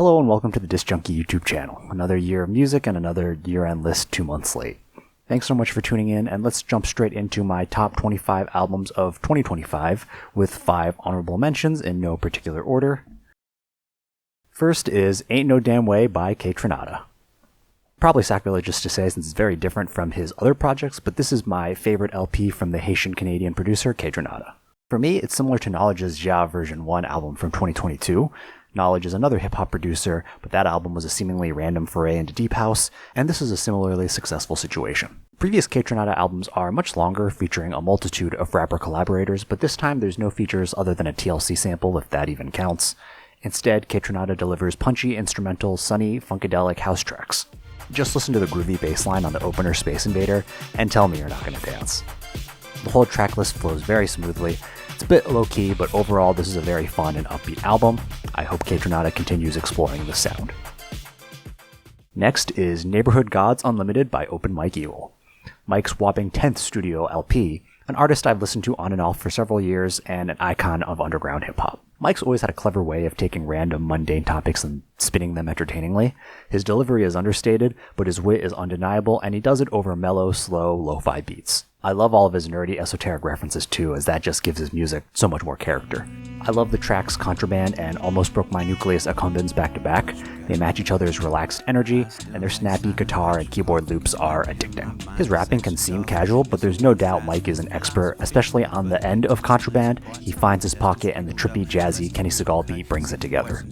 Hello and welcome to the Disc Junkie YouTube channel. Another year of music and another year-end list 2 months late. Thanks so much for tuning in, and let's jump straight into my top 25 albums of 2025 with 5 honorable mentions in no particular order. First is Ain't No Damn Way by Kaytranada. Probably sacrilegious to say since it's very different from his other projects, but this is my favorite LP from the Haitian-Canadian producer Kaytranada. For me, it's similar to Knowledge's Ja Version 1 album from 2022. Knowledge is another hip-hop producer, but that album was a seemingly random foray into deep house, and this is a similarly successful situation. Previous Kaytranada albums are much longer, featuring a multitude of rapper collaborators, but this time there's no features other than a TLC sample, if that even counts. Instead, Kaytranada delivers punchy, instrumental, sunny, funkadelic house tracks. Just listen to the groovy bass line on the opener Space Invader, and tell me you're not going to dance. The whole track list flows very smoothly. It's a bit low-key, but overall this is a very fun and upbeat album. I hope Kaytranada continues exploring this sound. Next is Neighborhood Gods Unlimited by Open Mike Eagle. Mike's whopping 10th studio LP, an artist I've listened to on and off for several years, and an icon of underground hip-hop. Mike's always had a clever way of taking random, mundane topics and spinning them entertainingly. His delivery is understated, but his wit is undeniable, and he does it over mellow, slow, lo-fi beats. I love all of his nerdy, esoteric references too, as that just gives his music so much more character. I love the tracks Contraband and Almost Broke My Nucleus accumbens back to back. They match each other's relaxed energy, and their snappy guitar and keyboard loops are addicting. His rapping can seem casual, but there's no doubt Mike is an expert, especially on the end of Contraband. He finds his pocket, and the trippy, jazzy Kenny Segal beat brings it together.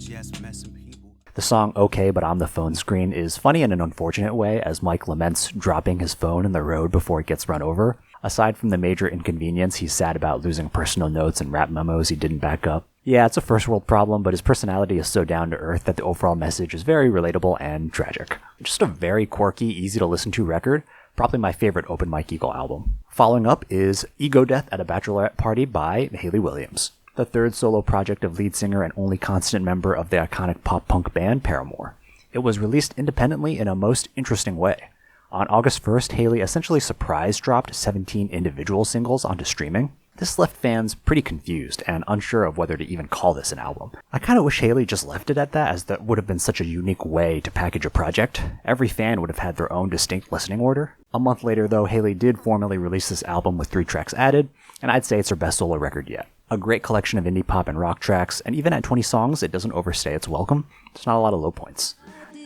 The song Okay But I'm the Phone Screen is funny in an unfortunate way, as Mike laments dropping his phone in the road before it gets run over. Aside from the major inconvenience, he's sad about losing personal notes and rap memos he didn't back up. Yeah, it's a first world problem, but his personality is so down to earth that the overall message is very relatable and tragic. Just a very quirky, easy to listen to record, probably my favorite Open Mike Eagle album. Following up is Ego Death at a Bachelorette Party by Hayley Williams, the third solo project of lead singer and only constant member of the iconic pop-punk band Paramore. It was released independently in a most interesting way. On August 1st, Hayley essentially surprise dropped 17 individual singles onto streaming. This left fans pretty confused and unsure of whether to even call this an album. I kinda wish Hayley just left it at that, as that would have been such a unique way to package a project. Every fan would have had their own distinct listening order. A month later though, Hayley did formally release this album with 3 tracks added, and I'd say it's her best solo record yet. A great collection of indie pop and rock tracks, and even at 20 songs, it doesn't overstay its welcome. There's not a lot of low points.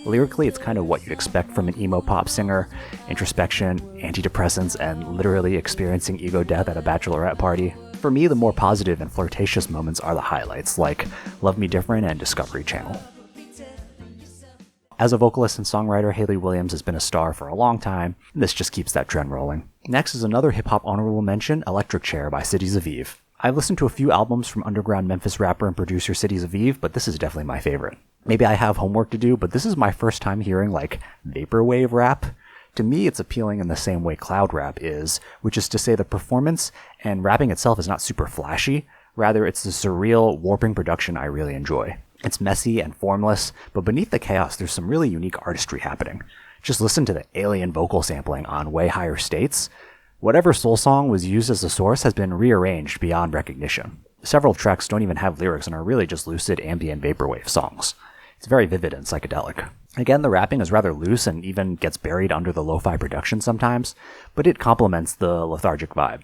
Lyrically, it's kind of what you'd expect from an emo pop singer: introspection, antidepressants, and literally experiencing ego death at a bachelorette party. For me, the more positive and flirtatious moments are the highlights, like Love Me Different and Discovery Channel. As a vocalist and songwriter, Hayley Williams has been a star for a long time, and this just keeps that trend rolling. Next is another hip-hop honorable mention, Electric Chair by Cities of Eve. I've listened to a few albums from underground Memphis rapper and producer Cities of Eve, but this is definitely my favorite. Maybe I have homework to do, but this is my first time hearing like vaporwave rap. To me, it's appealing in the same way cloud rap is, which is to say the performance and rapping itself is not super flashy. Rather, it's the surreal, warping production I really enjoy. It's messy and formless, but beneath the chaos, there's some really unique artistry happening. Just listen to the alien vocal sampling on Way Higher States. Whatever soul song was used as the source has been rearranged beyond recognition. Several tracks don't even have lyrics and are really just lucid ambient vaporwave songs. It's very vivid and psychedelic. Again, the rapping is rather loose and even gets buried under the lo-fi production sometimes, but it complements the lethargic vibe.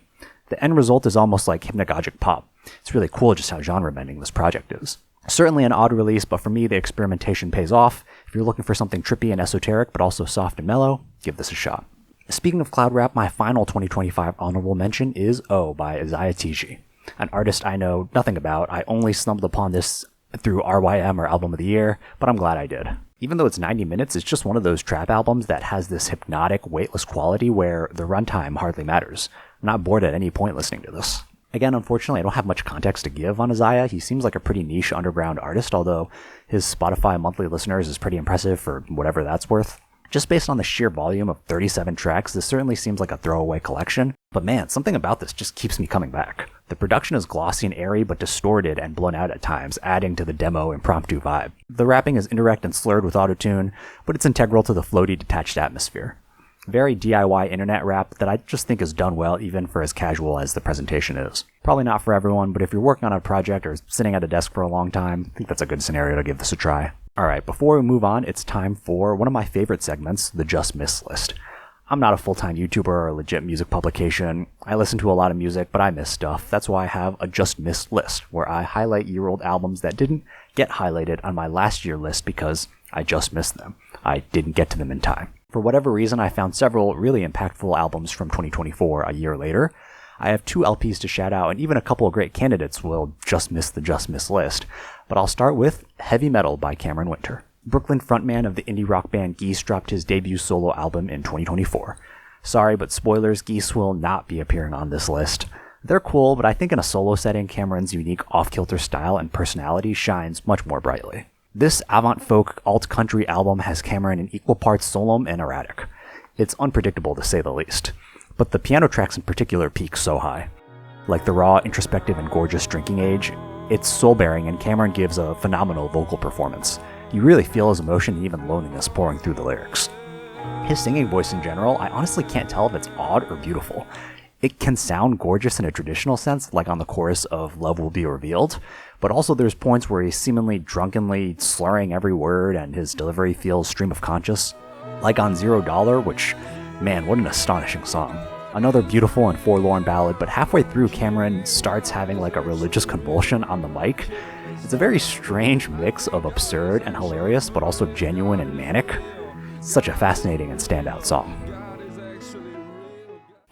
The end result is almost like hypnagogic pop. It's really cool just how genre-bending this project is. Certainly an odd release, but for me the experimentation pays off. If you're looking for something trippy and esoteric, but also soft and mellow, give this a shot. Speaking of cloud rap, my final 2025 honorable mention is O by Isaiah Tiji, an artist I know nothing about. I only stumbled upon this through RYM or Album of the Year, but I'm glad I did. Even though it's 90 minutes, it's just one of those trap albums that has this hypnotic, weightless quality where the runtime hardly matters. I'm not bored at any point listening to this. Again, unfortunately, I don't have much context to give on Isaiah. He seems like a pretty niche underground artist, although his Spotify monthly listeners is pretty impressive for whatever that's worth. Just based on the sheer volume of 37 tracks, this certainly seems like a throwaway collection, but man, something about this just keeps me coming back. The production is glossy and airy, but distorted and blown out at times, adding to the demo impromptu vibe. The rapping is indirect and slurred with autotune, but it's integral to the floaty, detached atmosphere. Very DIY internet rap that I just think is done well even for as casual as the presentation is. Probably not for everyone, but if you're working on a project or sitting at a desk for a long time, I think that's a good scenario to give this a try. Alright, before we move on, it's time for one of my favorite segments, the Just Miss list. I'm not a full-time YouTuber or a legit music publication. I listen to a lot of music, but I miss stuff. That's why I have a Just Miss list, where I highlight year-old albums that didn't get highlighted on my last year list because I just missed them. I didn't get to them in time. For whatever reason, I found several really impactful albums from 2024 a year later. I have 2 LPs to shout out, and even a couple of great candidates will just miss the Just Miss list. But I'll start with Heavy Metal by Cameron Winter. Brooklyn frontman of the indie rock band Geese dropped his debut solo album in 2024. Sorry, but spoilers, Geese will not be appearing on this list. They're cool, but I think in a solo setting, Cameron's unique off-kilter style and personality shines much more brightly. This avant-folk alt-country album has Cameron in equal parts solemn and erratic. It's unpredictable to say the least. But the piano tracks in particular peak so high. Like the raw, introspective, and gorgeous Drinking Age, it's soul-bearing and Cameron gives a phenomenal vocal performance. You really feel his emotion and even loneliness pouring through the lyrics. His singing voice in general, I honestly can't tell if it's odd or beautiful. It can sound gorgeous in a traditional sense, like on the chorus of Love Will Be Revealed, but also there's points where he's seemingly drunkenly slurring every word and his delivery feels stream of conscious. Like on $0, which, man, what an astonishing song. Another beautiful and forlorn ballad, but halfway through Cameron starts having like a religious convulsion on the mic. It's a very strange mix of absurd and hilarious, but also genuine and manic. Such a fascinating and standout song.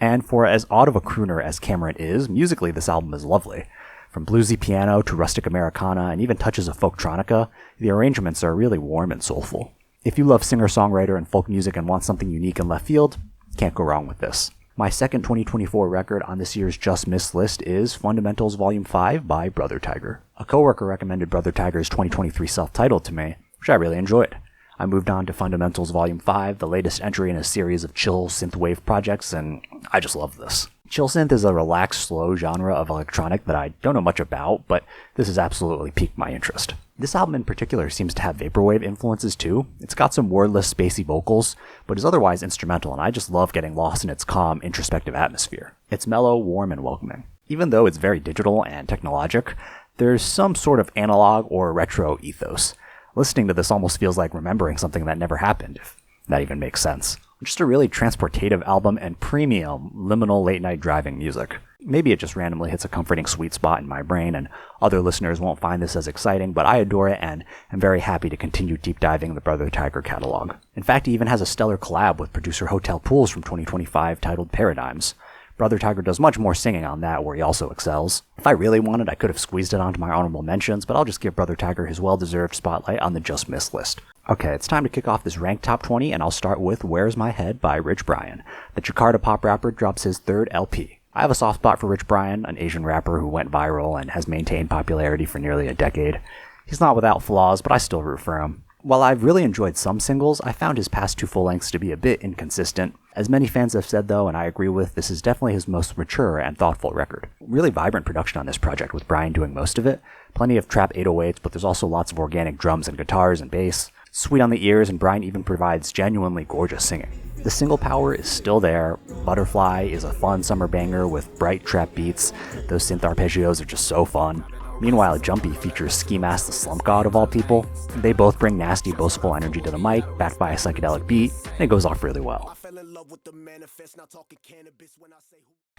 And for as odd of a crooner as Cameron is, musically this album is lovely. From bluesy piano to rustic Americana and even touches of folktronica, the arrangements are really warm and soulful. If you love singer-songwriter and folk music and want something unique and left field, can't go wrong with this. My second 2024 record on this year's Just Miss list is Fundamentals Volume 5 by Brother Tiger. A coworker recommended Brother Tiger's 2023 self-titled to me, which I really enjoyed. I moved on to Fundamentals Volume 5, the latest entry in a series of chill synthwave projects, and I just love this. Chill synth is a relaxed, slow genre of electronic that I don't know much about, but this has absolutely piqued my interest. This album in particular seems to have vaporwave influences too. It's got some wordless, spacey vocals, but is otherwise instrumental, and I just love getting lost in its calm, introspective atmosphere. It's mellow, warm, and welcoming. Even though it's very digital and technologic, there's some sort of analog or retro ethos. Listening to this almost feels like remembering something that never happened, if that even makes sense. Just a really transportative album and premium, liminal late-night driving music. Maybe it just randomly hits a comforting sweet spot in my brain, and other listeners won't find this as exciting, but I adore it and am very happy to continue deep diving the Brother Tiger catalog. In fact, he even has a stellar collab with producer Hotel Pools from 2025 titled Paradigms. Brother Tiger does much more singing on that, where he also excels. If I really wanted, I could have squeezed it onto my honorable mentions, but I'll just give Brother Tiger his well-deserved spotlight on the Just Miss list. Okay, it's time to kick off this ranked top 20, and I'll start with Where's My Head by Rich Brian. The Jakarta pop rapper drops his third LP. I have a soft spot for Rich Brian, an Asian rapper who went viral and has maintained popularity for nearly a decade. He's not without flaws, but I still root for him. While I've really enjoyed some singles, I found his past 2 full-lengths to be a bit inconsistent. As many fans have said though, and I agree with, this is definitely his most mature and thoughtful record. Really vibrant production on this project with Brian doing most of it. Plenty of trap 808s, but there's also lots of organic drums and guitars and bass. Sweet on the ears, and Brian even provides genuinely gorgeous singing. The single power is still there. Butterfly is a fun summer banger with bright trap beats. Those synth arpeggios are just so fun. Meanwhile, Jumpy features Ski Mask the Slump God of all people. They both bring nasty, boastful energy to the mic, backed by a psychedelic beat, and it goes off really well.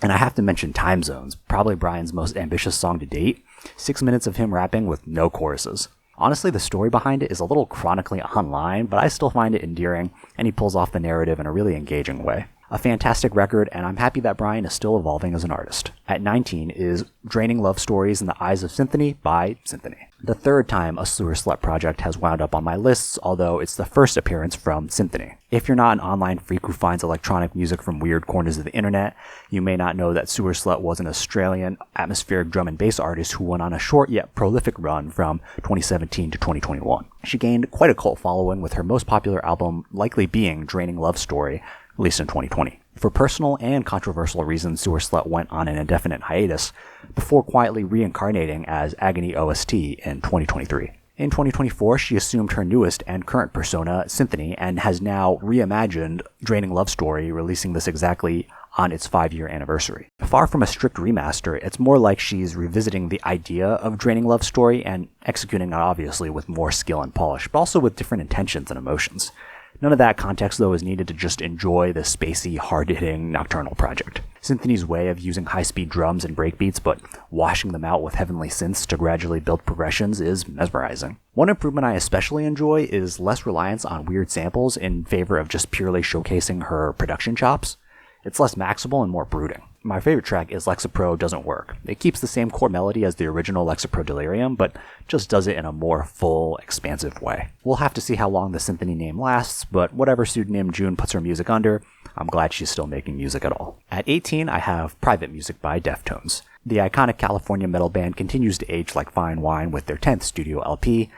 And I have to mention Time Zones, probably Brian's most ambitious song to date. 6 minutes of him rapping with no choruses. Honestly, the story behind it is a little chronically online, but I still find it endearing, and he pulls off the narrative in a really engaging way. A fantastic record, and I'm happy that Brian is still evolving as an artist. At 19 is Draining Love Stories in the Eyes of Symphony by Symphony. The third time a Sewer Slut project has wound up on my lists, although it's the first appearance from Symphony. If you're not an online freak who finds electronic music from weird corners of the internet, you may not know that Sewer Slut was an Australian atmospheric drum and bass artist who went on a short yet prolific run from 2017 to 2021. She gained quite a cult following, with her most popular album likely being Draining Love Story, released in 2020. For personal and controversial reasons, Sewer Slut went on an indefinite hiatus before quietly reincarnating as Agony OST in 2023. In 2024, she assumed her newest and current persona, Symphony, and has now reimagined Draining Love Story, releasing this exactly on its 5-year anniversary. Far from a strict remaster, it's more like she's revisiting the idea of Draining Love Story and executing it obviously with more skill and polish, but also with different intentions and emotions. None of that context, though, is needed to just enjoy the spacey, hard-hitting Nocturnal project. Symphony's way of using high-speed drums and breakbeats, but washing them out with heavenly synths to gradually build progressions is mesmerizing. One improvement I especially enjoy is less reliance on weird samples in favor of just purely showcasing her production chops. It's less maximal and more brooding. My favorite track is Lexapro Doesn't Work. It keeps the same core melody as the original Lexapro Delirium, but just does it in a more full, expansive way. We'll have to see how long the Symphony name lasts, but whatever pseudonym June puts her music under, I'm glad she's still making music at all. At 18, I have Private Music by Deftones. The iconic California metal band continues to age like fine wine with their 10th studio LP.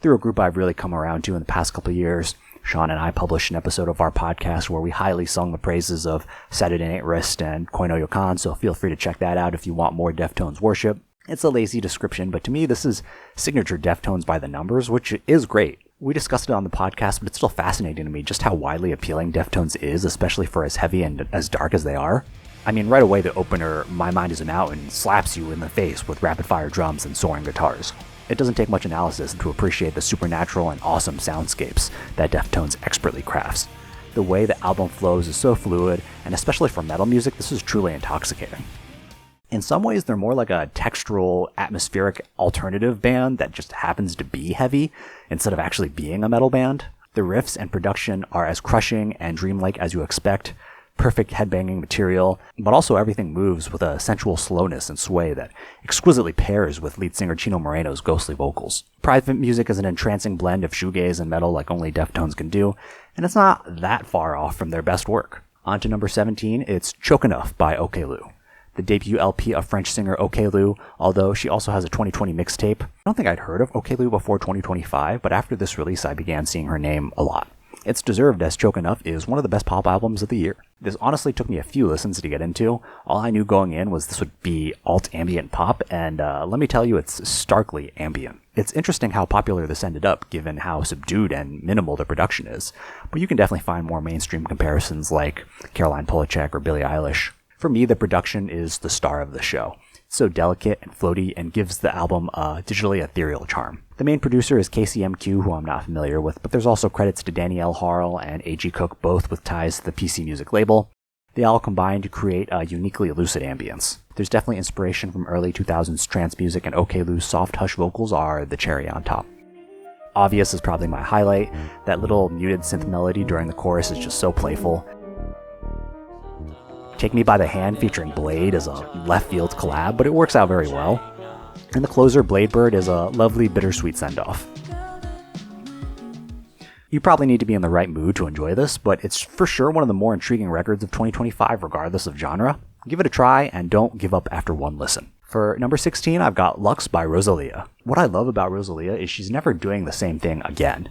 They're a group I've really come around to in the past couple of years. Sean and I published an episode of our podcast where we highly sung the praises of Saturday Night Wrist and Koino Yokan, so feel free to check that out if you want more Deftones worship. It's a lazy description, but to me this is signature Deftones by the numbers, which is great. We discussed it on the podcast, but it's still fascinating to me just how widely appealing Deftones is, especially for as heavy and as dark as they are. I mean, right away the opener, My Mind is a Mountain, slaps you in the face with rapid-fire drums and soaring guitars. It doesn't take much analysis to appreciate the supernatural and awesome soundscapes that Deftones expertly crafts. The way the album flows is so fluid, and especially for metal music, this is truly intoxicating. In some ways, they're more like a textural, atmospheric alternative band that just happens to be heavy, instead of actually being a metal band. The riffs and production are as crushing and dreamlike as you expect, perfect headbanging material, but also everything moves with a sensual slowness and sway that exquisitely pairs with lead singer Chino Moreno's ghostly vocals. Private Music is an entrancing blend of shoegaze and metal like only Deftones can do, and it's not that far off from their best work. On to number 17, it's Choke Enough by Okelou. The debut LP of French singer Okelou, although she also has a 2020 mixtape. I don't think I'd heard of Okelou before 2025, but after this release I began seeing her name a lot. It's deserved, as Choke Enough is one of the best pop albums of the year. This honestly took me a few listens to get into. All I knew going in was this would be alt-ambient pop, and let me tell you, it's starkly ambient. It's interesting how popular this ended up, given how subdued and minimal the production is, but you can definitely find more mainstream comparisons like Caroline Polachek or Billie Eilish. For me, the production is the star of the show. It's so delicate and floaty and gives the album a digitally ethereal charm. The main producer is KCMQ, who I'm not familiar with, but there's also credits to Danielle Harl and A.G. Cook, both with ties to the PC Music label. They all combine to create a uniquely lucid ambience. There's definitely inspiration from early 2000s trance music, and Okelou's soft hush vocals are the cherry on top. Obvious is probably my highlight. That little muted synth melody during the chorus is just so playful. Take Me By the Hand featuring Blade is a left field collab, but it works out very well. And the closer, Bladebird, is a lovely bittersweet send-off. You probably need to be in the right mood to enjoy this, but it's for sure one of the more intriguing records of 2025 regardless of genre. Give it a try and don't give up after one listen. For number 16, I've got Lux by Rosalia. What I love about Rosalia is she's never doing the same thing again.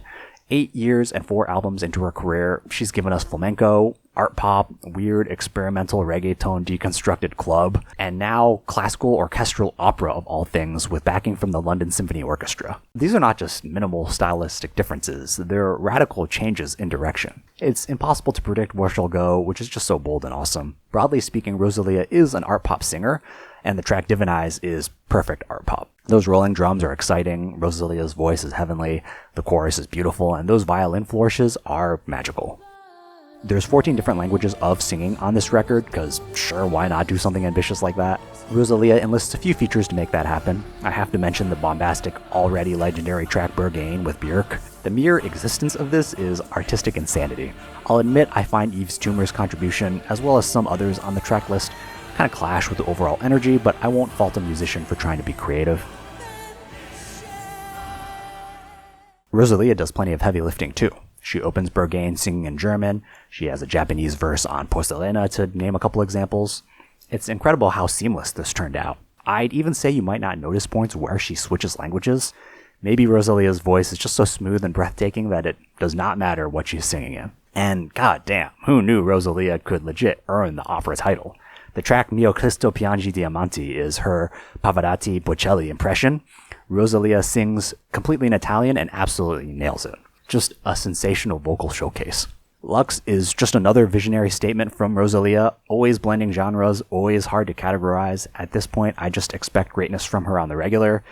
8 years and 4 albums into her career, she's given us flamenco, art pop, weird experimental reggaeton deconstructed club, and now classical orchestral opera of all things with backing from the London Symphony Orchestra. These are not just minimal stylistic differences, they're radical changes in direction. It's impossible to predict where she'll go, which is just so bold and awesome. Broadly speaking, Rosalia is an art pop singer, and the track Divinize is perfect art pop. Those rolling drums are exciting, Rosalia's voice is heavenly, the chorus is beautiful, and those violin flourishes are magical. There's 14 different languages of singing on this record, because sure, why not do something ambitious like that? Rosalia enlists a few features to make that happen. I have to mention the bombastic, already legendary track Berghain with Björk. The mere existence of this is artistic insanity. I'll admit I find Yves Tumor's contribution, as well as some others on the track list, kind of clash with the overall energy, but I won't fault a musician for trying to be creative. Rosalia does plenty of heavy lifting too. She opens Berghain singing in German, she has a Japanese verse on Porcelana to name a couple examples. It's incredible how seamless this turned out. I'd even say you might not notice points where she switches languages. Maybe Rosalia's voice is just so smooth and breathtaking that it does not matter what she's singing in. And goddamn, who knew Rosalia could legit earn the opera title? The track Mio Cristo Piangi Diamanti is her Pavarotti Bocelli impression. Rosalia sings completely in Italian and absolutely nails it. Just a sensational vocal showcase. Lux is just another visionary statement from Rosalia, always blending genres, always hard to categorize. At this point, I just expect greatness from her on the regular.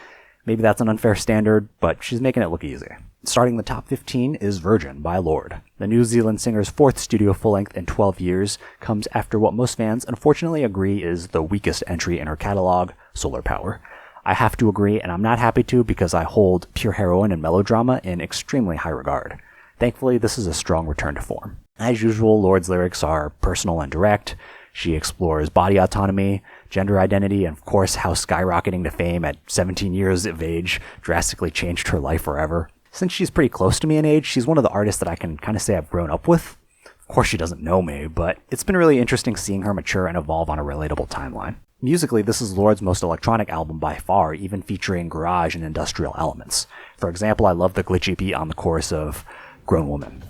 Maybe that's an unfair standard, but she's making it look easy. Starting the top 15 is Virgin by Lorde. The New Zealand singer's fourth studio full-length in 12 years comes after what most fans unfortunately agree is the weakest entry in her catalog, Solar Power. I have to agree, and I'm not happy to because I hold pure heroine and melodrama in extremely high regard. Thankfully, this is a strong return to form. As usual, Lorde's lyrics are personal and direct. She explores body autonomy, gender identity, and of course how skyrocketing to fame at 17 years of age drastically changed her life forever. Since she's pretty close to me in age, she's one of the artists that I can kind of say I've grown up with. Of course she doesn't know me, but it's been really interesting seeing her mature and evolve on a relatable timeline. Musically, this is Lorde's most electronic album by far, even featuring garage and industrial elements. For example, I love the glitchy beat on the chorus of Grown Woman.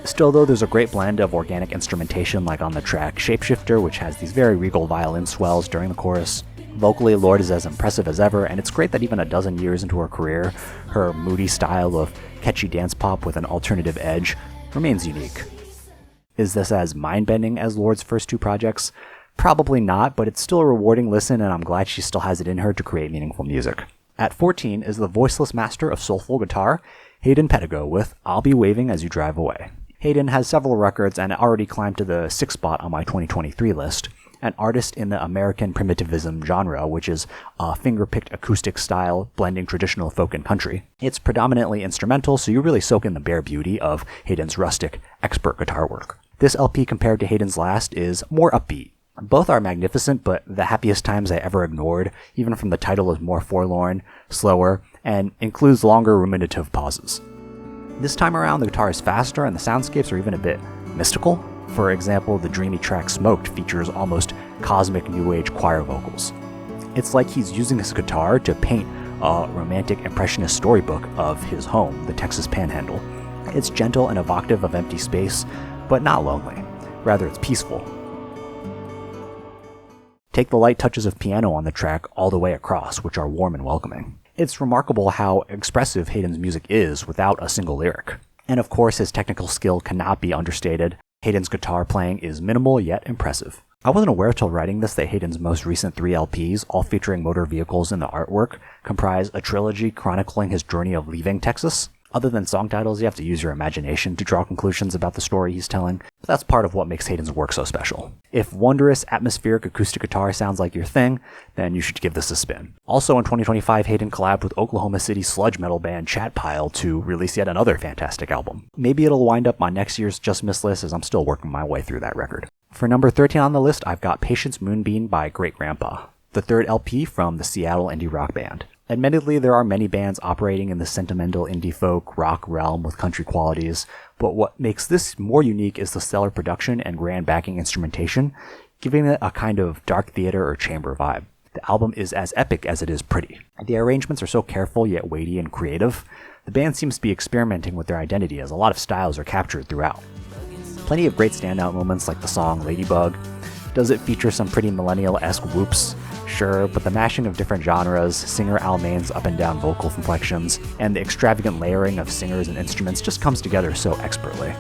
Still though, there's a great blend of organic instrumentation like on the track Shapeshifter, which has these very regal violin swells during the chorus. Vocally, Lorde is as impressive as ever, and it's great that even a dozen years into her career, her moody style of catchy dance pop with an alternative edge remains unique. Is this as mind-bending as Lorde's first two projects? Probably not, but it's still a rewarding listen, and I'm glad she still has it in her to create meaningful music. At 14 is the voiceless master of soulful guitar, Hayden Pettigo with I'll Be Waving As You Drive Away. Hayden has several records and already climbed to the 6th spot on my 2023 list. An artist in the American primitivism genre, which is a finger-picked acoustic style blending traditional folk and country. It's predominantly instrumental, so you really soak in the bare beauty of Hayden's rustic, expert guitar work. This LP compared to Hayden's last is more upbeat. Both are magnificent, but The Happiest Times I Ever Ignored, even from the title, is more forlorn, slower, and includes longer ruminative pauses. This time around, the guitar is faster and the soundscapes are even a bit mystical. For example, the dreamy track Smoked features almost cosmic new age choir vocals. It's like he's using his guitar to paint a romantic impressionist storybook of his home, the Texas Panhandle. It's gentle and evocative of empty space, but not lonely. Rather, it's peaceful. Take the light touches of piano on the track All the Way Across, which are warm and welcoming. It's remarkable how expressive Hayden's music is without a single lyric. And of course, his technical skill cannot be understated. Hayden's guitar playing is minimal yet impressive. I wasn't aware till writing this that Hayden's most recent 3 LPs, all featuring motor vehicles in the artwork, comprise a trilogy chronicling his journey of leaving Texas. Other than song titles, you have to use your imagination to draw conclusions about the story he's telling, but that's part of what makes Hayden's work so special. If wondrous, atmospheric acoustic guitar sounds like your thing, then you should give this a spin. Also in 2025, Hayden collabed with Oklahoma City sludge metal band Chat Pile to release yet another fantastic album. Maybe it'll wind up on next year's Just Miss list, as I'm still working my way through that record. For number 13 on the list, I've got Patience Moonbeam by Great Grandpa, the third LP from the Seattle indie rock band. Admittedly, there are many bands operating in the sentimental indie folk rock realm with country qualities, but what makes this more unique is the stellar production and grand backing instrumentation, giving it a kind of dark theater or chamber vibe. The album is as epic as it is pretty. The arrangements are so careful yet weighty and creative. The band seems to be experimenting with their identity as a lot of styles are captured throughout. Plenty of great standout moments like the song Ladybug. Does it feature some pretty millennial-esque whoops? Sure, but the mashing of different genres, singer Al Main's up and down vocal inflections, and the extravagant layering of singers and instruments just comes together so expertly.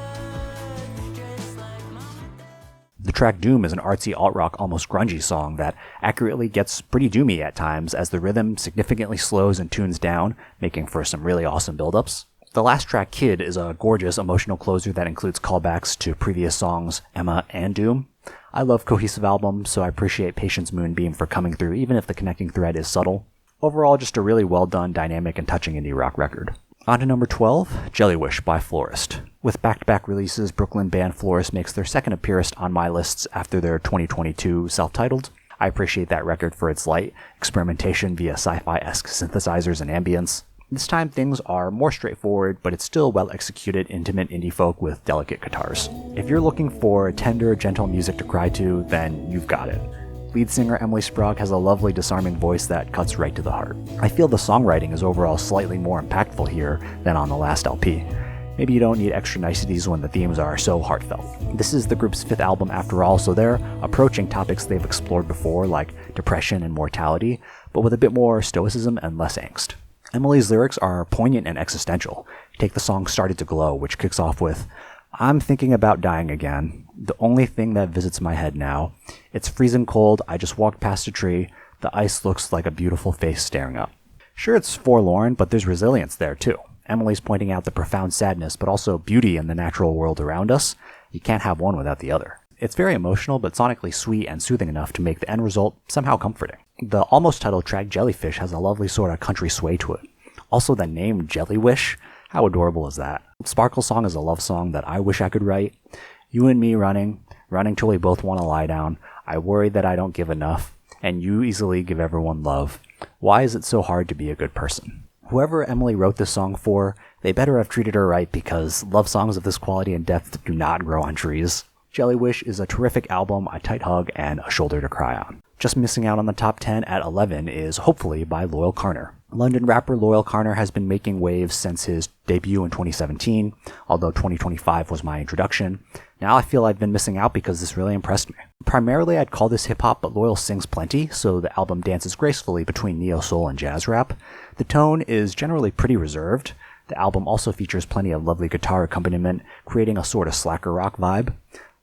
The track Doom is an artsy alt-rock, almost grungy song that accurately gets pretty doomy at times as the rhythm significantly slows and tunes down, making for some really awesome build-ups. The last track, Kid, is a gorgeous emotional closer that includes callbacks to previous songs, Emma and Doom. I love cohesive albums, so I appreciate Patience Moonbeam for coming through, even if the connecting thread is subtle. Overall, just a really well done, dynamic, and touching indie rock record. On to number 12, Jellywish by Florist. With back-to-back releases, Brooklyn band Florist makes their second appearance on my lists after their 2022 self-titled. I appreciate that record for its light experimentation via sci-fi-esque synthesizers and ambience. This time things are more straightforward, but it's still well-executed, intimate indie folk with delicate guitars. If you're looking for tender, gentle music to cry to, then you've got it. Lead singer Emily Sprague has a lovely, disarming voice that cuts right to the heart. I feel the songwriting is overall slightly more impactful here than on the last LP. Maybe you don't need extra niceties when the themes are so heartfelt. This is the group's 5th album after all, so they're approaching topics they've explored before, like depression and mortality, but with a bit more stoicism and less angst. Emily's lyrics are poignant and existential. Take the song Started to Glow, which kicks off with, I'm thinking about dying again. The only thing that visits my head now. It's freezing cold. I just walked past a tree. The ice looks like a beautiful face staring up. Sure, it's forlorn, but there's resilience there too. Emily's pointing out the profound sadness, but also beauty in the natural world around us. You can't have one without the other. It's very emotional, but sonically sweet and soothing enough to make the end result somehow comforting. The almost titled track Jellyfish has a lovely sort of country sway to it. Also, the name Jellywish, how adorable is that? Sparkle Song is a love song that I wish I could write. You and me running till we both want to lie down. I worry that I don't give enough, and you easily give everyone love. Why is it so hard to be a good person? Whoever Emily wrote this song for, they better have treated her right because love songs of this quality and depth do not grow on trees. Jellywish is a terrific album, a tight hug, and a shoulder to cry on. Just missing out on the top 10 at 11 is Hopefully by Loyal Carner. London rapper Loyal Carner has been making waves since his debut in 2017, although 2025 was my introduction. Now I feel I've been missing out because this really impressed me. Primarily I'd call this hip-hop, but Loyal sings plenty, so the album dances gracefully between neo-soul and jazz rap. The tone is generally pretty reserved. The album also features plenty of lovely guitar accompaniment, creating a sort of slacker rock vibe.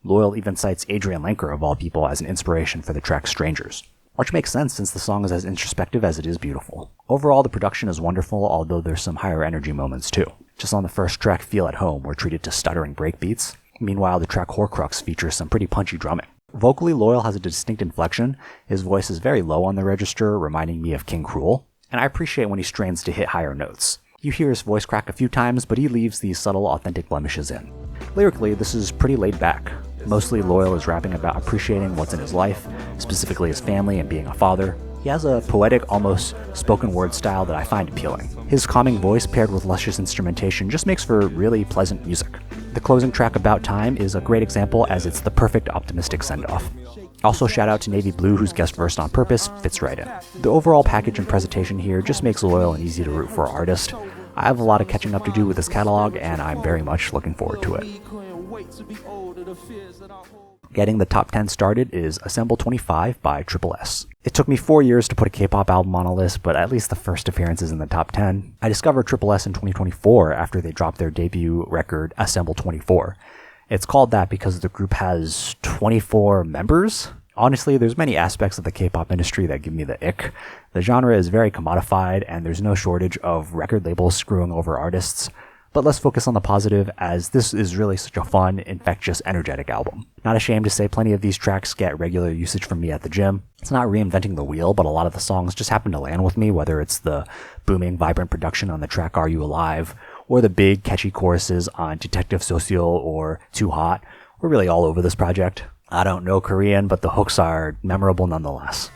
Loyal even cites Adrian Lenker, of all people, as an inspiration for the track Strangers, which makes sense since the song is as introspective as it is beautiful. Overall, the production is wonderful, although there's some higher energy moments too. Just on the first track, Feel at Home, we're treated to stuttering breakbeats. Meanwhile, the track Horcrux features some pretty punchy drumming. Vocally, Loyal has a distinct inflection. His voice is very low on the register, reminding me of King Cruel, and I appreciate when he strains to hit higher notes. You hear his voice crack a few times, but he leaves these subtle, authentic blemishes in. Lyrically, this is pretty laid back. Mostly Loyal is rapping about appreciating what's in his life, specifically his family and being a father. He has a poetic, almost spoken word style that I find appealing. His calming voice paired with luscious instrumentation just makes for really pleasant music. The closing track About Time is a great example as it's the perfect optimistic send-off. Also shout out to Navy Blue whose guest versed on purpose, fits right in. The overall package and presentation here just makes Loyal an easy to root for artist. I have a lot of catching up to do with this catalog and I'm very much looking forward to it. Getting the top 10 started is Assemble 25 by Triple S. It took me 4 years to put a K-pop album on a list, but at least the first appearance is in the top 10. I discovered Triple S in 2024 after they dropped their debut record, Assemble 24. It's called that because the group has 24 members. Honestly, there's many aspects of the K-pop industry that give me the ick. The genre is very commodified, and there's no shortage of record labels screwing over artists. But let's focus on the positive, as this is really such a fun, infectious, energetic album. Not ashamed to say plenty of these tracks get regular usage from me at the gym. It's not reinventing the wheel, but a lot of the songs just happen to land with me, whether it's the booming, vibrant production on the track Are You Alive, or the big, catchy choruses on Detective Social or Too Hot. We're really all over this project. I don't know Korean, but the hooks are memorable nonetheless.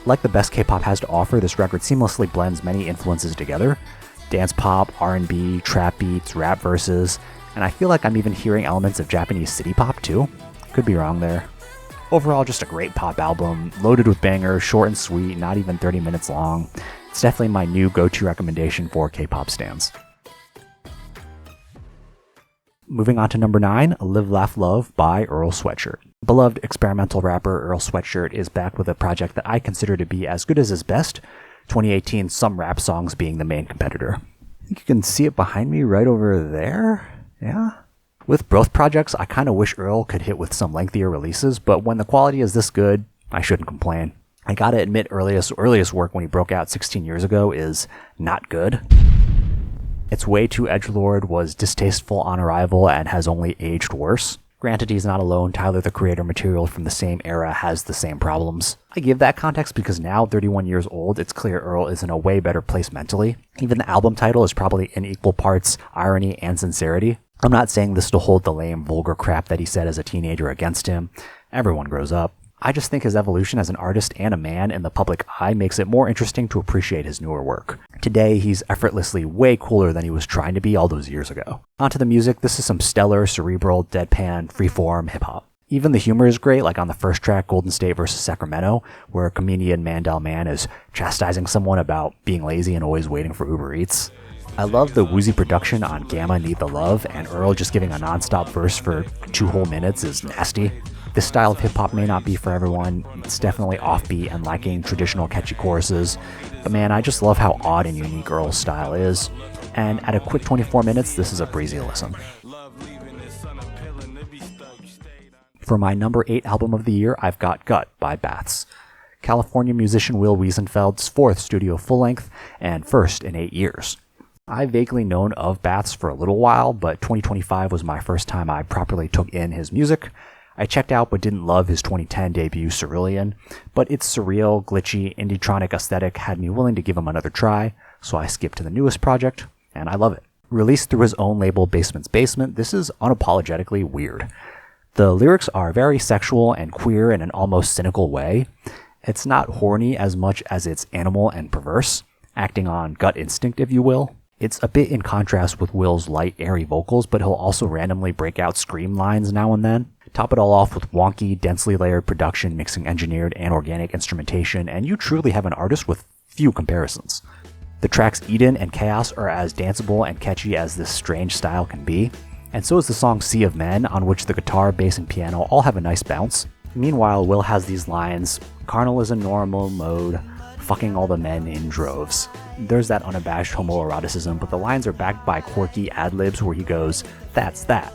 Like the best K-pop has to offer, this record seamlessly blends many influences together. Dance pop, R&B, trap beats, rap verses, and I feel like I'm even hearing elements of Japanese city pop too. Could be wrong there. Overall, just a great pop album, loaded with bangers, short and sweet, not even 30 minutes long. It's definitely my new go-to recommendation for K-pop stans. Moving on to number 9, Live Laugh Love by Earl Sweatshirt. Beloved experimental rapper Earl Sweatshirt is back with a project that I consider to be as good as his best, 2018 Some Rap Songs being the main competitor. I think you can see it behind me right over there. Yeah? With both projects, I kind of wish Earl could hit with some lengthier releases, but when the quality is this good, I shouldn't complain. I gotta admit, earliest work when he broke out 16 years ago is not good. It's way too edgelord, was distasteful on arrival, and has only aged worse. Granted, he's not alone. Tyler, the Creator material from the same era, has the same problems. I give that context because now, 31 years old, it's clear Earl is in a way better place mentally. Even the album title is probably in equal parts irony and sincerity. I'm not saying this to hold the lame, vulgar crap that he said as a teenager against him. Everyone grows up. I just think his evolution as an artist and a man in the public eye makes it more interesting to appreciate his newer work. Today, he's effortlessly way cooler than he was trying to be all those years ago. Onto the music, this is some stellar, cerebral, deadpan, freeform hip-hop. Even the humor is great, like on the first track, Golden State vs. Sacramento, where comedian Mandel Man is chastising someone about being lazy and always waiting for Uber Eats. I love the woozy production on Gamma Need the Love, and Earl just giving a non-stop verse for 2 whole minutes is nasty. This style of hip-hop may not be for everyone. It's definitely offbeat and lacking traditional catchy choruses, but man, I just love how odd and unique Earl's style is. And at a quick 24 minutes, this is a breezy listen. For my number 8 album of the year, I've got Gut by Bats. California musician Will Wiesenfeld's 4th studio full-length and first in 8 years. I've vaguely known of Bats for a little while, but 2025 was my first time I properly took in his music. I checked out but didn't love his 2010 debut Cerulean, but its surreal, glitchy, indie-tronic aesthetic had me willing to give him another try, so I skipped to the newest project, and I love it. Released through his own label Basement's Basement, this is unapologetically weird. The lyrics are very sexual and queer in an almost cynical way. It's not horny as much as it's animal and perverse, acting on gut instinct, if you will. It's a bit in contrast with Will's light, airy vocals, but he'll also randomly break out scream lines now and then. Top it all off with wonky, densely layered production, mixing engineered and organic instrumentation, and you truly have an artist with few comparisons. The tracks Eden and Chaos are as danceable and catchy as this strange style can be, and so is the song Sea of Men, on which the guitar, bass, and piano all have a nice bounce. Meanwhile, Will has these lines, "Carnal is a normal mode, fucking all the men in droves." There's that unabashed homoeroticism, but the lines are backed by quirky ad-libs where he goes, "That's that.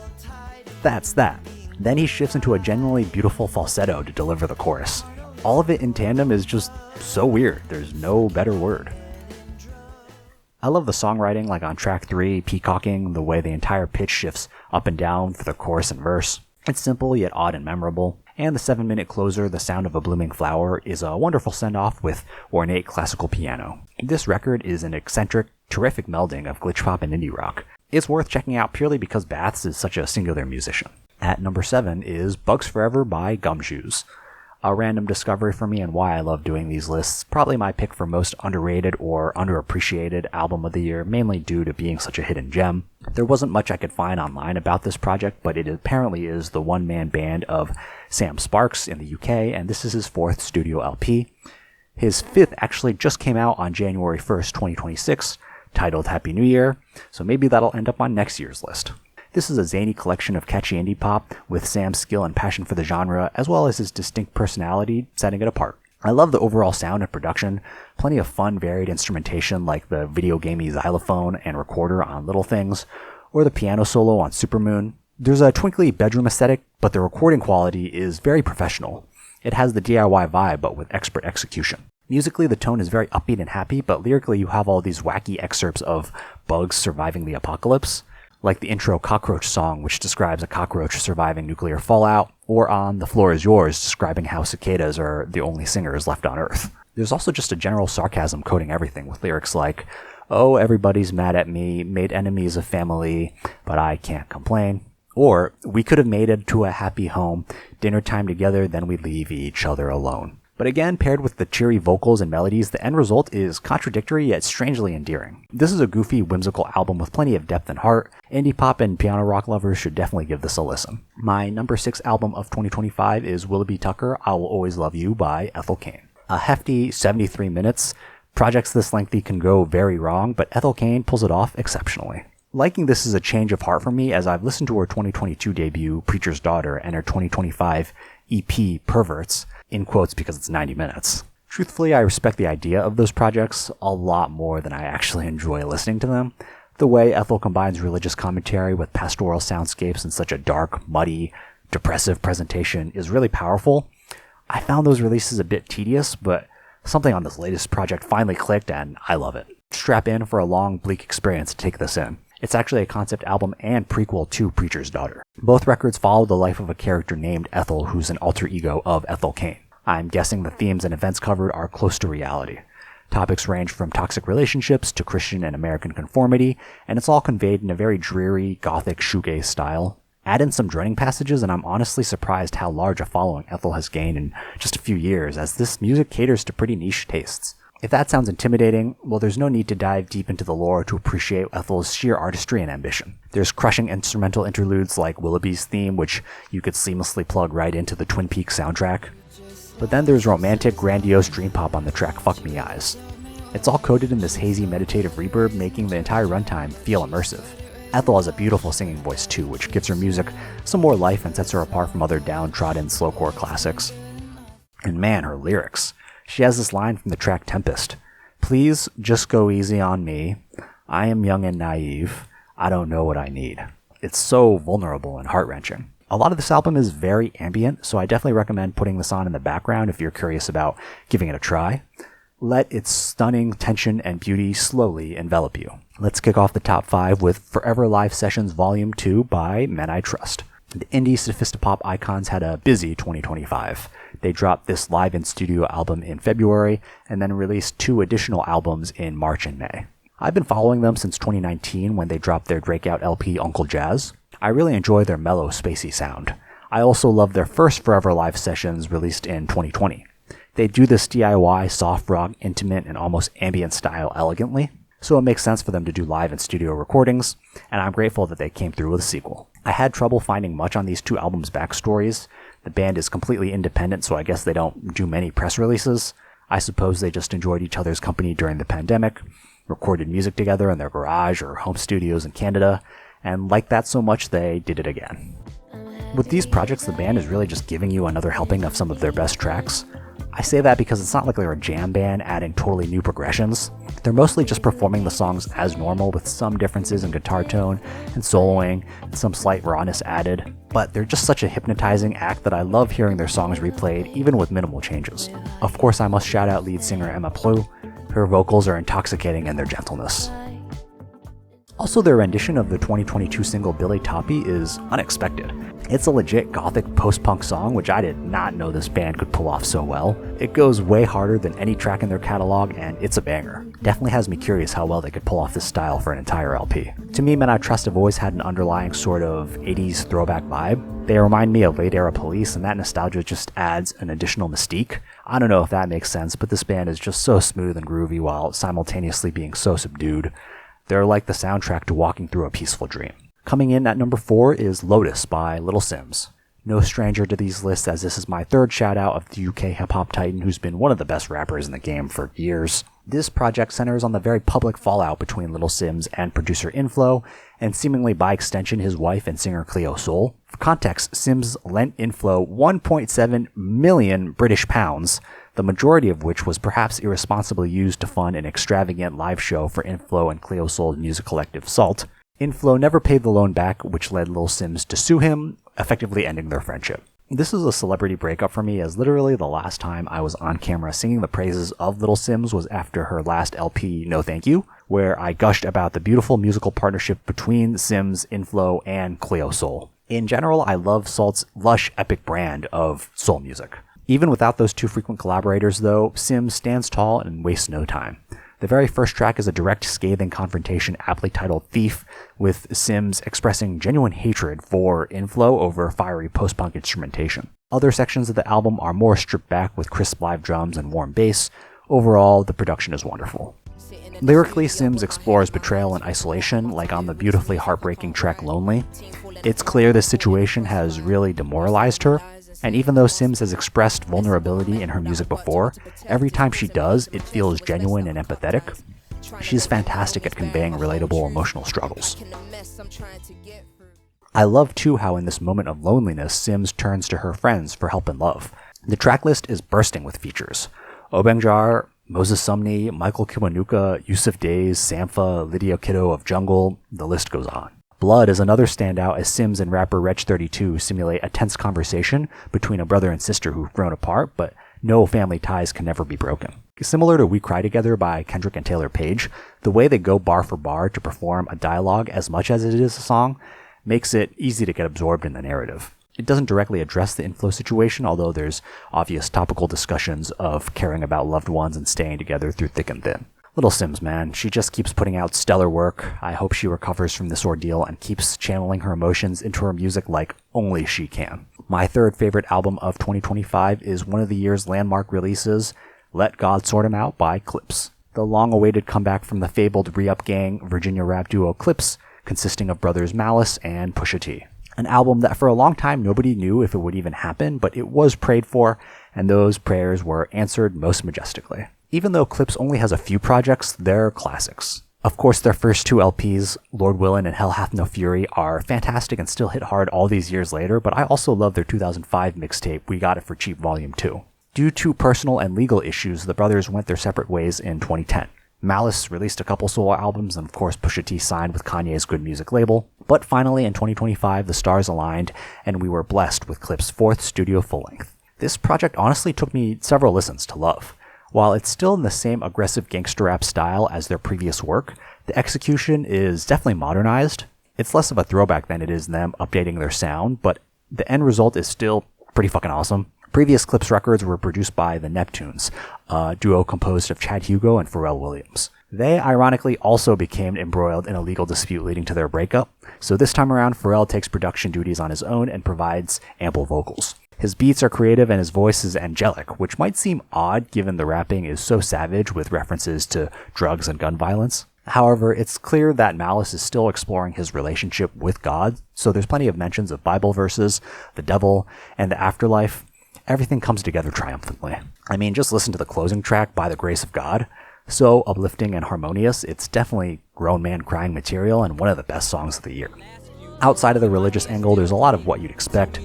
That's that." Then he shifts into a genuinely beautiful falsetto to deliver the chorus. All of it in tandem is just so weird. There's no better word. I love the songwriting, like on track 3, Peacocking, the way the entire pitch shifts up and down for the chorus and verse. It's simple yet odd and memorable. And the 7-minute closer, The Sound of a Blooming Flower, is a wonderful send-off with ornate classical piano. This record is an eccentric, terrific melding of glitch pop and indie rock. It's worth checking out purely because Bats is such a singular musician. At number 7 is Bugs Forever by Gumshoes. A random discovery for me and why I love doing these lists. Probably my pick for most underrated or underappreciated album of the year, mainly due to being such a hidden gem. There wasn't much I could find online about this project, but it apparently is the one-man band of Sam Sparks in the UK, and this is his 4th studio LP. His 5th actually just came out on January 1st, 2026, titled Happy New Year, so maybe that'll end up on next year's list. This is a zany collection of catchy indie pop with Sam's skill and passion for the genre, as well as his distinct personality setting it apart. I love the overall sound and production, plenty of fun, varied instrumentation like the video gamey xylophone and recorder on Little Things, or the piano solo on Supermoon. There's a twinkly bedroom aesthetic, but the recording quality is very professional. It has the DIY vibe, but with expert execution. Musically, the tone is very upbeat and happy, but lyrically you have all these wacky excerpts of bugs surviving the apocalypse, like the intro Cockroach song, which describes a cockroach surviving nuclear fallout, or on The Floor Is Yours, describing how cicadas are the only singers left on Earth. There's also just a general sarcasm coating everything, with lyrics like, "Oh, everybody's mad at me, made enemies of family, but I can't complain." Or, "We could have made it to a happy home, dinner time together, then we leave each other alone." But again, paired with the cheery vocals and melodies, the end result is contradictory yet strangely endearing. This is a goofy, whimsical album with plenty of depth and heart. Indie pop and piano rock lovers should definitely give this a listen. My number 6 album of 2025 is Willoughby Tucker, I Will Always Love You by Ethel Cain. A hefty 73 minutes. Projects this lengthy can go very wrong, but Ethel Cain pulls it off exceptionally. Liking this is a change of heart for me, as I've listened to her 2022 debut, Preacher's Daughter, and her 2025 EP, Perverts, in quotes because it's 90 minutes. Truthfully, I respect the idea of those projects a lot more than I actually enjoy listening to them. The way Ethel combines religious commentary with pastoral soundscapes in such a dark, muddy, depressive presentation is really powerful. I found those releases a bit tedious, but something on this latest project finally clicked and I love it. Strap in for a long, bleak experience to take this in. It's actually a concept album and prequel to Preacher's Daughter. Both records follow the life of a character named Ethel, who's an alter ego of Ethel Cain. I'm guessing the themes and events covered are close to reality. Topics range from toxic relationships to Christian and American conformity, and it's all conveyed in a very dreary, gothic shoegaze style. Add in some droning passages, and I'm honestly surprised how large a following Ethel has gained in just a few years, as this music caters to pretty niche tastes. If that sounds intimidating, well, there's no need to dive deep into the lore to appreciate Ethel's sheer artistry and ambition. There's crushing instrumental interludes like Willoughby's theme, which you could seamlessly plug right into the Twin Peaks soundtrack. But then there's romantic, grandiose dream pop on the track Fuck Me Eyes. It's all coated in this hazy, meditative reverb, making the entire runtime feel immersive. Ethel has a beautiful singing voice too, which gives her music some more life and sets her apart from other downtrodden slowcore classics. And man, her lyrics. She has this line from the track Tempest. "Please just go easy on me. I am young and naive. I don't know what I need." It's so vulnerable and heart-wrenching. A lot of this album is very ambient, so I definitely recommend putting this on in the background if you're curious about giving it a try. Let its stunning tension and beauty slowly envelop you. Let's kick off the top 5 with Forever Live Sessions Volume 2 by Men I Trust. The indie sophistopop icons had a busy 2025. They dropped this live in studio album in February and then released 2 additional albums in March and May. I've been following them since 2019 when they dropped their breakout LP Uncle Jazz. I really enjoy their mellow, spacey sound. I also love their first Forever Live Sessions released in 2020. They do this DIY, soft rock, intimate, and almost ambient style elegantly, so it makes sense for them to do live and studio recordings, and I'm grateful that they came through with a sequel. I had trouble finding much on these 2 albums' backstories. The band is completely independent, so I guess they don't do many press releases. I suppose they just enjoyed each other's company during the pandemic, recorded music together in their garage or home studios in Canada, and liked that so much they did it again. With these projects, the band is really just giving you another helping of some of their best tracks. I say that because it's not like they're a jam band adding totally new progressions. They're mostly just performing the songs as normal with some differences in guitar tone and soloing and some slight rawness added, but they're just such a hypnotizing act that I love hearing their songs replayed even with minimal changes. Of course, I must shout out lead singer Emma Plou. Her vocals are intoxicating in their gentleness. Also, their rendition of the 2022 single Billy Toppy is unexpected. It's a legit gothic post-punk song, which I did not know this band could pull off so well. It goes way harder than any track in their catalog, and it's a banger. Definitely has me curious how well they could pull off this style for an entire LP. To me, Men I Trust have always had an underlying sort of 80s throwback vibe. They remind me of late-era Police, and that nostalgia just adds an additional mystique. I don't know if that makes sense, but this band is just so smooth and groovy while simultaneously being so subdued. They're like the soundtrack to walking through a peaceful dream. Coming in at number 4 is Lotus by Little Sims. No stranger to these lists, as this is my 3rd shout out of the UK hip-hop titan who's been one of the best rappers in the game for years. This project centers on the very public fallout between Little Sims and producer Inflo, and seemingly by extension his wife and singer Cleo Sol. For context, Sims lent Inflo 1.7 million British pounds, the majority of which was perhaps irresponsibly used to fund an extravagant live show for Inflo and Cleo Sol's music collective Salt. Inflo never paid the loan back, which led Lil Sims to sue him, effectively ending their friendship. This is a celebrity breakup for me, as literally the last time I was on camera singing the praises of Little Sims was after her last LP, No Thank You, where I gushed about the beautiful musical partnership between Sims, Inflo, and Cleo Sol. In general, I love Salt's lush, epic brand of soul music. Even without those 2 frequent collaborators, though, Sims stands tall and wastes no time. The very first track is a direct, scathing confrontation aptly titled Thief, with Sims expressing genuine hatred for Inflo over fiery post-punk instrumentation. Other sections of the album are more stripped back with crisp live drums and warm bass. Overall, the production is wonderful. Lyrically, Sims explores betrayal and isolation, like on the beautifully heartbreaking track Lonely. It's clear this situation has really demoralized her, and even though Sims has expressed vulnerability in her music before, every time she does, it feels genuine and empathetic. She's fantastic at conveying relatable emotional struggles. I love too how in this moment of loneliness, Sims turns to her friends for help and love. The tracklist is bursting with features. Obenjar, Moses Sumney, Michael Kiwanuka, Yusuf Days, Sampha, Lydia Kiddo of Jungle, the list goes on. Blood is another standout as Sims and rapper Wretch32 simulate a tense conversation between a brother and sister who've grown apart, but no family ties can never be broken. Similar to We Cry Together by Kendrick and Taylor Page, the way they go bar for bar to perform a dialogue as much as it is a song makes it easy to get absorbed in the narrative. It doesn't directly address the Inflo situation, although there's obvious topical discussions of caring about loved ones and staying together through thick and thin. Little Sims, man, she just keeps putting out stellar work. I hope she recovers from this ordeal and keeps channeling her emotions into her music like only she can. My 3rd favorite album of 2025 is one of the year's landmark releases, Let God Sort 'Em Out by Clips. The long-awaited comeback from the fabled re-up gang Virginia rap duo Clips, consisting of brothers Malice and Pusha T. An album that for a long time nobody knew if it would even happen, but it was prayed for, and those prayers were answered most majestically. Even though Clips only has a few projects, they're classics. Of course, their first 2 LPs, Lord Willin' and Hell Hath No Fury, are fantastic and still hit hard all these years later, but I also love their 2005 mixtape, We Got It For Cheap Volume 2. Due to personal and legal issues, the brothers went their separate ways in 2010. Malice released a couple solo albums, and of course Pusha T signed with Kanye's Good Music label. But finally in 2025, the stars aligned, and we were blessed with Clip's fourth studio full-length. This project honestly took me several listens to love. While it's still in the same aggressive gangster rap style as their previous work, the execution is definitely modernized. It's less of a throwback than it is them updating their sound, but the end result is still pretty fucking awesome. Previous Clips records were produced by the Neptunes, a duo composed of Chad Hugo and Pharrell Williams. They ironically also became embroiled in a legal dispute leading to their breakup, so this time around Pharrell takes production duties on his own and provides ample vocals. His beats are creative and his voice is angelic, which might seem odd given the rapping is so savage with references to drugs and gun violence. However, it's clear that Malice is still exploring his relationship with God, so there's plenty of mentions of Bible verses, the devil, and the afterlife. Everything comes together triumphantly. I mean, just listen to the closing track, By the Grace of God. So uplifting and harmonious, it's definitely grown man crying material and one of the best songs of the year. Outside of the religious angle, there's a lot of what you'd expect.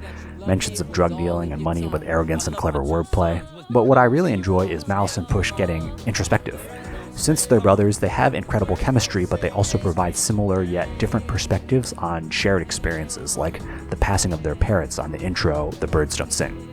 Mentions of drug dealing and money with arrogance and clever wordplay. But what I really enjoy is Malice and Push getting introspective. Since they're brothers, they have incredible chemistry, but they also provide similar yet different perspectives on shared experiences, like the passing of their parents on the intro, The Birds Don't Sing.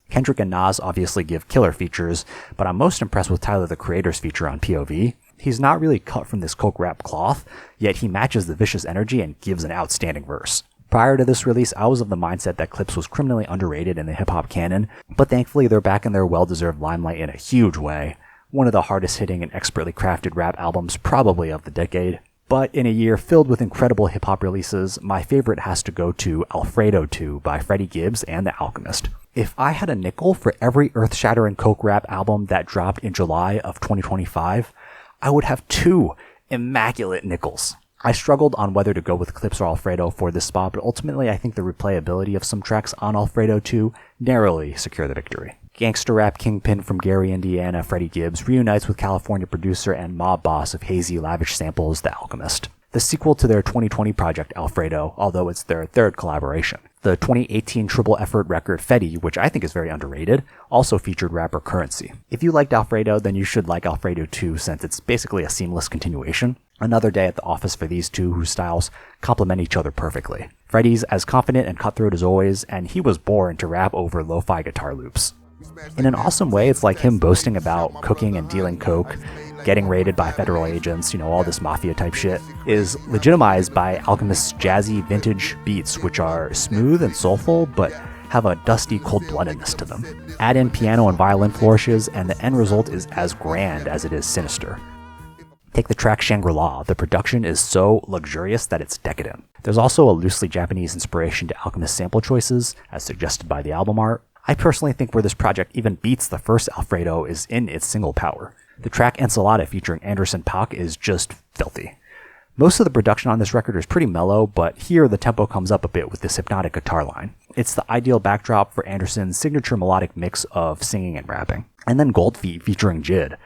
Kendrick and Nas obviously give killer features, but I'm most impressed with Tyler the Creator's feature on POV. He's not really cut from this coke rap cloth, yet he matches the vicious energy and gives an outstanding verse. Prior to this release, I was of the mindset that Clips was criminally underrated in the hip-hop canon, but thankfully they're back in their well-deserved limelight in a huge way. One of the hardest-hitting and expertly crafted rap albums probably of the decade. But in a year filled with incredible hip-hop releases, my favorite has to go to Alfredo 2 by Freddie Gibbs and The Alchemist. If I had a nickel for every earth-shattering coke rap album that dropped in July of 2025, I would have 2 immaculate nickels. I struggled on whether to go with Clips or Alfredo for this spot, but ultimately I think the replayability of some tracks on Alfredo 2 narrowly secure the victory. Gangster rap kingpin from Gary, Indiana, Freddie Gibbs reunites with California producer and mob boss of hazy, lavish samples, The Alchemist. The sequel to their 2020 project, Alfredo, although it's their third collaboration. The 2018 triple effort record, Fetty, which I think is very underrated, also featured rapper Currency. If you liked Alfredo, then you should like Alfredo 2 since it's basically a seamless continuation. Another day at the office for these two whose styles complement each other perfectly. Freddie's as confident and cutthroat as always, and he was born to rap over lo-fi guitar loops. In an awesome way, it's like him boasting about cooking and dealing coke, getting raided by federal agents, all this mafia type shit, is legitimized by Alchemist's jazzy vintage beats, which are smooth and soulful, but have a dusty cold-bloodedness to them. Add in piano and violin flourishes, and the end result is as grand as it is sinister. Take the track Shangri-La. The production is so luxurious that it's decadent. There's also a loosely Japanese inspiration to Alchemist sample choices, as suggested by the album art. I personally think where this project even beats the first Alfredo is in its single power. The track Ensalada featuring Anderson .Paak is just filthy. Most of the production on this record is pretty mellow, but here the tempo comes up a bit with this hypnotic guitar line. It's the ideal backdrop for Anderson's signature melodic mix of singing and rapping. And then Goldfeet featuring Jid.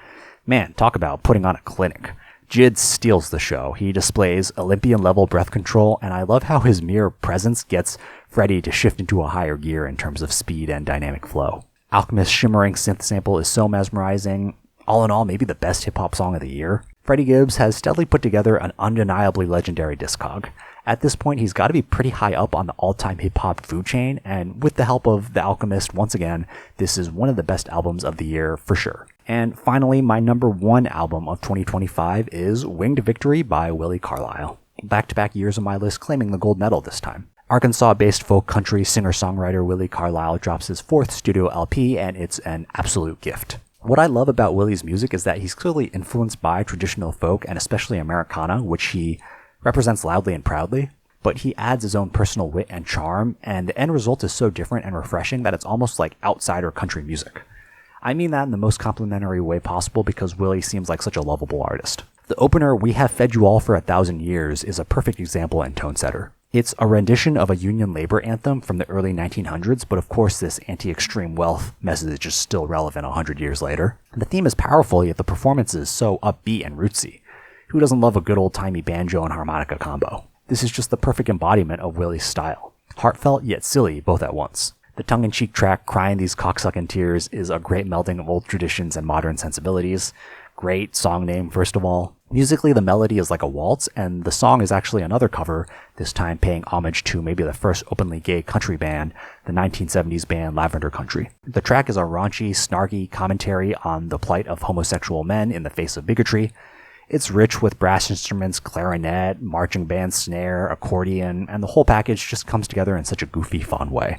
Man, talk about putting on a clinic. Jid steals the show. He displays Olympian-level breath control, and I love how his mere presence gets Freddie to shift into a higher gear in terms of speed and dynamic flow. Alchemist's shimmering synth sample is so mesmerizing. All in all, maybe the best hip-hop song of the year. Freddie Gibbs has steadily put together an undeniably legendary discog. At this point, he's got to be pretty high up on the all-time hip-hop food chain, and with the help of The Alchemist, once again, this is one of the best albums of the year for sure. And finally, my number 1 album of 2025 is Winged Victory by Willie Carlisle. Back-to-back years on my list claiming the gold medal this time. Arkansas-based folk country singer-songwriter Willie Carlisle drops his 4th studio LP, and it's an absolute gift. What I love about Willie's music is that he's clearly influenced by traditional folk and especially Americana, which he represents loudly and proudly, but he adds his own personal wit and charm, and the end result is so different and refreshing that it's almost like outsider country music. I mean that in the most complimentary way possible because Willie seems like such a lovable artist. The opener, We Have Fed You All for 1,000 Years, is a perfect example and tone setter. It's a rendition of a union labor anthem from the early 1900s, but of course this anti-extreme wealth message is still relevant 100 years later. The theme is powerful, yet the performance is so upbeat and rootsy. Who doesn't love a good old-timey banjo and harmonica combo? This is just the perfect embodiment of Willie's style. Heartfelt yet silly both at once. The tongue-in-cheek track, Crying These Cocksucking Tears, is a great melding of old traditions and modern sensibilities. Great song name, first of all. Musically, the melody is like a waltz, and the song is actually another cover, this time paying homage to maybe the first openly gay country band, the 1970s band Lavender Country. The track is a raunchy, snarky commentary on the plight of homosexual men in the face of bigotry. It's rich with brass instruments, clarinet, marching band snare, accordion, and the whole package just comes together in such a goofy, fun way.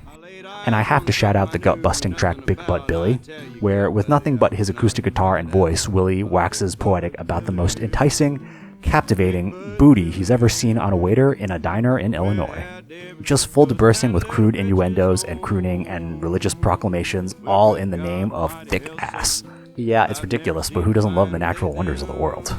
And I have to shout out the gut-busting track Big Butt Billy, where with nothing but his acoustic guitar and voice, Willie waxes poetic about the most enticing, captivating booty he's ever seen on a waiter in a diner in Illinois. Just full to bursting with crude innuendos and crooning and religious proclamations, all in the name of thick ass. Yeah, it's ridiculous, but who doesn't love the natural wonders of the world?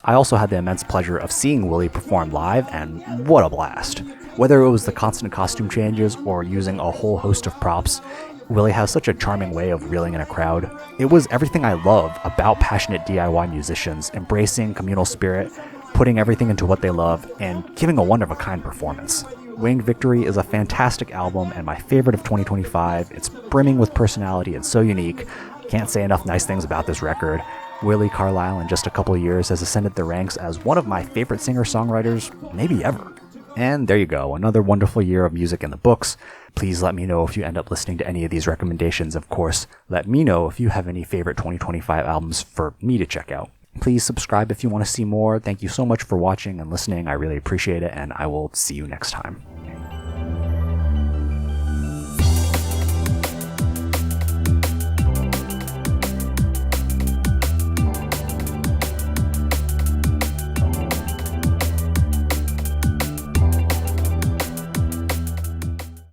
I also had the immense pleasure of seeing Willie perform live, and what a blast. Whether it was the constant costume changes or using a whole host of props, Willie has such a charming way of reeling in a crowd. It was everything I love about passionate DIY musicians, embracing communal spirit, putting everything into what they love, and giving a one-of-a-kind performance. Winged Victory is a fantastic album and my favorite of 2025. It's brimming with personality and so unique. Can't say enough nice things about this record. Willie Carlisle, in just a couple of years, has ascended the ranks as one of my favorite singer-songwriters, maybe ever. And there you go, another wonderful year of music in the books. Please let me know if you end up listening to any of these recommendations. Of course, let me know if you have any favorite 2025 albums for me to check out. Please subscribe if you want to see more. Thank you so much for watching and listening. I really appreciate it, and I will see you next time.